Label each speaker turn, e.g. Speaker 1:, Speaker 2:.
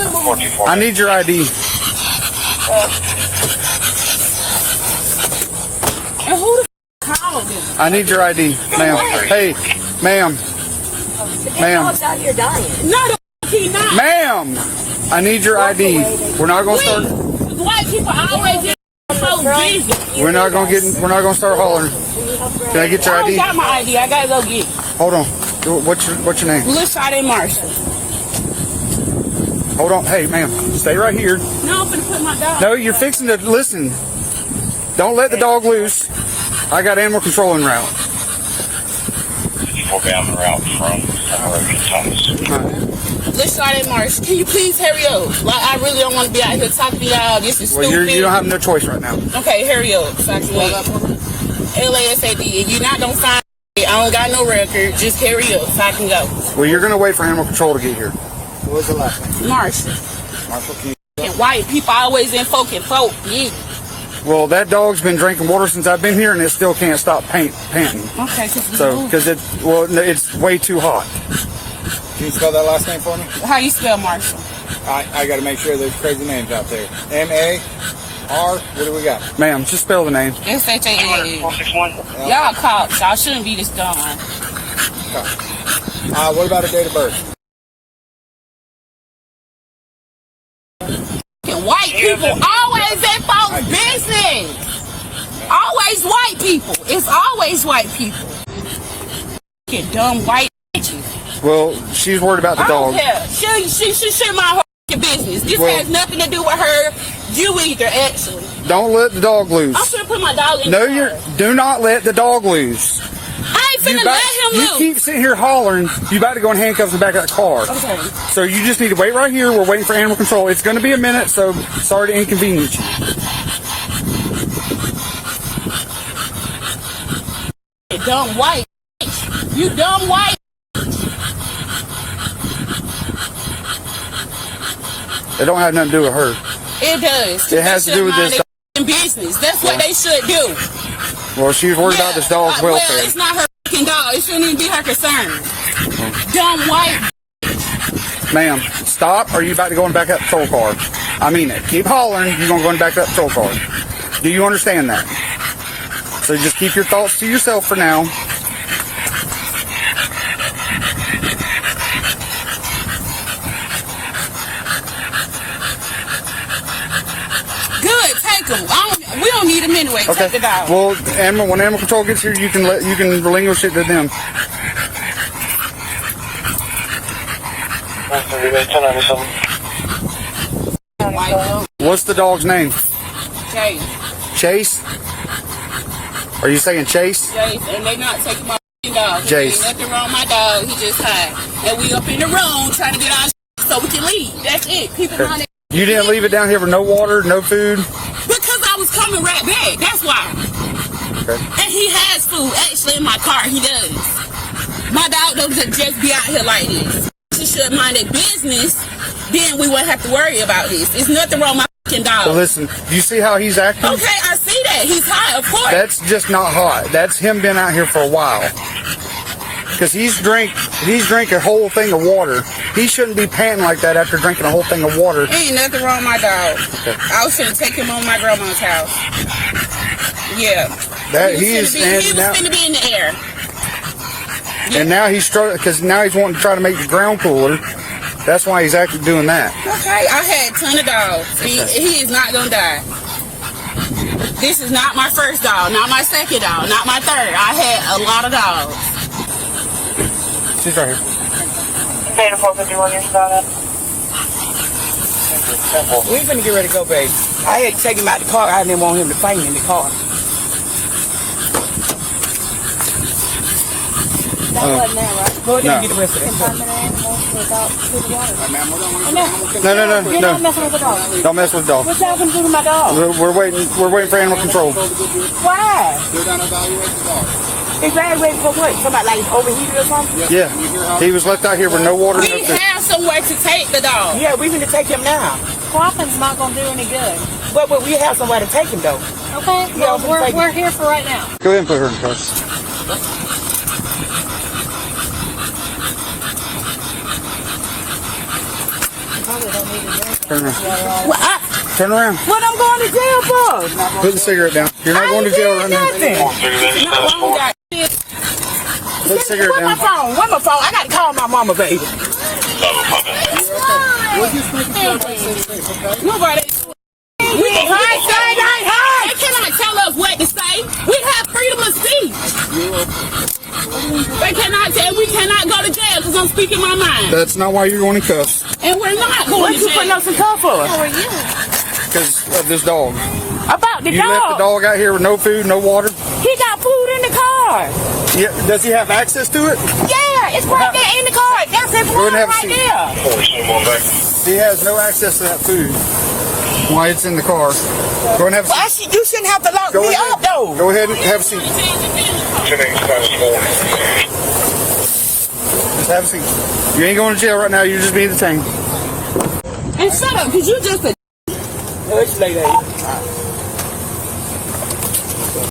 Speaker 1: I need your ID.
Speaker 2: And who the called him?
Speaker 1: I need your ID, ma'am. Hey, ma'am. Ma'am.
Speaker 2: No, he not.
Speaker 1: Ma'am, I need your ID. We're not gonna start.
Speaker 2: White people always get so busy.
Speaker 1: We're not gonna start hollering. Can I get your
Speaker 2: I don't
Speaker 1: ID?
Speaker 2: got my ID. I gotta go get it.
Speaker 1: Hold on. What's your name?
Speaker 2: Lashade Marshall.
Speaker 1: Hold on. Hey, ma'am, stay right here.
Speaker 2: No, I'm gonna put my dog.
Speaker 1: No, you're fixing to listen. Don't let the dog loose. I got animal control en route.
Speaker 3: We'll be on the route from Thomas.
Speaker 2: Lashade Marshall, can you please hurry up? Like, I really don't want to be out here talking to y'all. This is stupid.
Speaker 1: Well, you don't have no choice right now.
Speaker 2: Okay, hurry up. So I can wait. LASAD. If you're not gonna find me, I don't got no record. Just hurry up so I can go.
Speaker 1: Well, you're gonna wait for animal control to get here. What was the last name?
Speaker 2: Marshall.
Speaker 1: Marshall,
Speaker 2: And white people always in folk. Yeah.
Speaker 1: Well, that dog's been drinking water since I've been here, and it still can't stop panting.
Speaker 2: Okay,
Speaker 1: So, because it's way too hot.
Speaker 4: Can you spell that last name for me?
Speaker 2: how you spell Marshall?
Speaker 4: I got to make sure there's crazy names out there. M-A-R, what do we got?
Speaker 1: Ma'am, just spell the name.
Speaker 2: S-H-A-N.
Speaker 3: 461.
Speaker 2: Y'all cops. Y'all shouldn't be this dumb.
Speaker 4: What about a date of birth?
Speaker 2: White people always in folks' business. Always white people. It's always white people. Get dumb white bitches.
Speaker 1: Well, she's worried about the
Speaker 2: I don't
Speaker 1: dog.
Speaker 2: care. She should mind her business. This has nothing to do with her. You either, actually.
Speaker 1: Don't let the dog loose.
Speaker 2: I'm gonna put my dog in.
Speaker 1: Do not let the dog loose.
Speaker 2: I ain't finna let him
Speaker 1: You
Speaker 2: loose.
Speaker 1: keep sitting here hollering. You about to go in handcuffs in the back of that car.
Speaker 2: Okay.
Speaker 1: So you just need to wait right here. We're waiting for animal control. It's going to be a minute, so sorry to inconvenience you.
Speaker 2: You dumb white. You dumb white.
Speaker 1: It don't have nothing to do with her.
Speaker 2: It does.
Speaker 1: It has to do with this
Speaker 2: dog. Business. That's what they should do.
Speaker 1: Well, she's worried about this dog's welfare.
Speaker 2: Well, it's not her fucking dog. It shouldn't even be her concern. Dumb white.
Speaker 1: Ma'am, stop, or are you about to go in the back of that patrol car? I mean it. Keep hollering, you're going to go in the back of that patrol car. Do you understand that? So just keep your thoughts to yourself for now.
Speaker 2: Good, take him. We don't need him anyway.
Speaker 1: Okay.
Speaker 2: Take the dog.
Speaker 1: Well, when animal control gets here, you can relinquish it to them. What's the dog's name?
Speaker 2: Chase.
Speaker 1: Chase? Are you saying Chase?
Speaker 2: Chase, and they not taking my dog.
Speaker 1: Jace.
Speaker 2: Ain't nothing wrong with my dog. He just high. And we up in the room trying to get our so we can leave. That's it. Keep in mind.
Speaker 1: You didn't leave it down here for no water, no food?
Speaker 2: Because I was coming right back. That's why.
Speaker 1: Okay.
Speaker 2: And he has food actually in my car. He does. My dog doesn't just be out here like this. She should mind their business. Then we wouldn't have to worry about this. There's nothing wrong with my fucking dog.
Speaker 1: So listen, do you see how he's acting?
Speaker 2: Okay, I see that. He's high, of course.
Speaker 1: That's just not hot. That's him been out here for a while. Because he's drank a whole thing of water. He shouldn't be panting like that after drinking a whole thing of water.
Speaker 2: Ain't nothing wrong with my dog.
Speaker 1: Okay.
Speaker 2: I was finna take him on my grandma's house. Yeah. He was finna be in the air. Yeah.
Speaker 1: And now he's struggling because now he's wanting to try to make the ground cooler. That's why he's actually doing that.
Speaker 2: Okay, I had a ton of dogs. He is not gonna die. This is not my first dog, not my second dog, not my third. I had a lot of dogs.
Speaker 1: She's right here.
Speaker 3: Data 451, you're started.
Speaker 5: We finna get ready to go, babe. I had to take him out the car. I didn't want him to faint in the car.
Speaker 6: That wasn't there, right?
Speaker 5: Go ahead and get the rest of it.
Speaker 6: Confinement animals without food and water.
Speaker 1: No.
Speaker 6: You're not messing with the dog.
Speaker 1: Don't mess with the dog.
Speaker 6: What's y'all gonna do to my dog?
Speaker 1: We're waiting for animal control.
Speaker 6: Why?
Speaker 4: They're going to evaluate the dog.
Speaker 6: Evaluated for what? Somebody like overheated or something?
Speaker 1: Yeah. He was left out here with no water, no
Speaker 2: We
Speaker 1: food.
Speaker 2: have somewhere to take the dog.
Speaker 5: Yeah, we finna take him now.
Speaker 6: Quaffing's not gonna do any good.
Speaker 5: But we have somewhere to take him, though.
Speaker 6: Okay? Well, we're here for right now.
Speaker 1: Go ahead and put her in cuffs.
Speaker 6: probably don't need to drink.
Speaker 1: Turn around.
Speaker 5: Well,
Speaker 1: Turn around.
Speaker 5: what I'm going to jail for?
Speaker 1: Put the cigarette down. You're not going to jail right now.
Speaker 5: Nothing.
Speaker 1: Put the cigarette
Speaker 5: Where's my
Speaker 1: down.
Speaker 5: phone? Where's my phone? I got to call my mama, baby.
Speaker 2: Nobody. They cannot tell us what to say. We have freedom of speech. They cannot say we cannot go to jail because I'm speaking my mind.
Speaker 1: That's not why you're going in cuffs.
Speaker 2: And we're not going
Speaker 5: What
Speaker 2: to
Speaker 5: you putting
Speaker 2: jail.
Speaker 5: up some cuff for?
Speaker 1: Because of this dog.
Speaker 5: About the
Speaker 1: You left the
Speaker 5: dog.
Speaker 1: dog out here with no food, no water.
Speaker 5: He got food in the car.
Speaker 1: Yeah. Does he have access to it?
Speaker 5: Yeah, it's right there in the car. That's his
Speaker 1: Go
Speaker 5: one
Speaker 1: ahead and have a
Speaker 5: right
Speaker 1: seat.
Speaker 5: there.
Speaker 1: He has no access to that food. Why it's in the car. Go ahead and have a
Speaker 5: Well,
Speaker 1: seat.
Speaker 5: you shouldn't have to lock
Speaker 1: Go
Speaker 5: me
Speaker 1: ahead.
Speaker 5: up, though.
Speaker 1: Go ahead and have a seat. Just have a seat. You ain't going to jail right now. You're just being detained.
Speaker 2: And shut up, because you just a
Speaker 5: Hush, lady.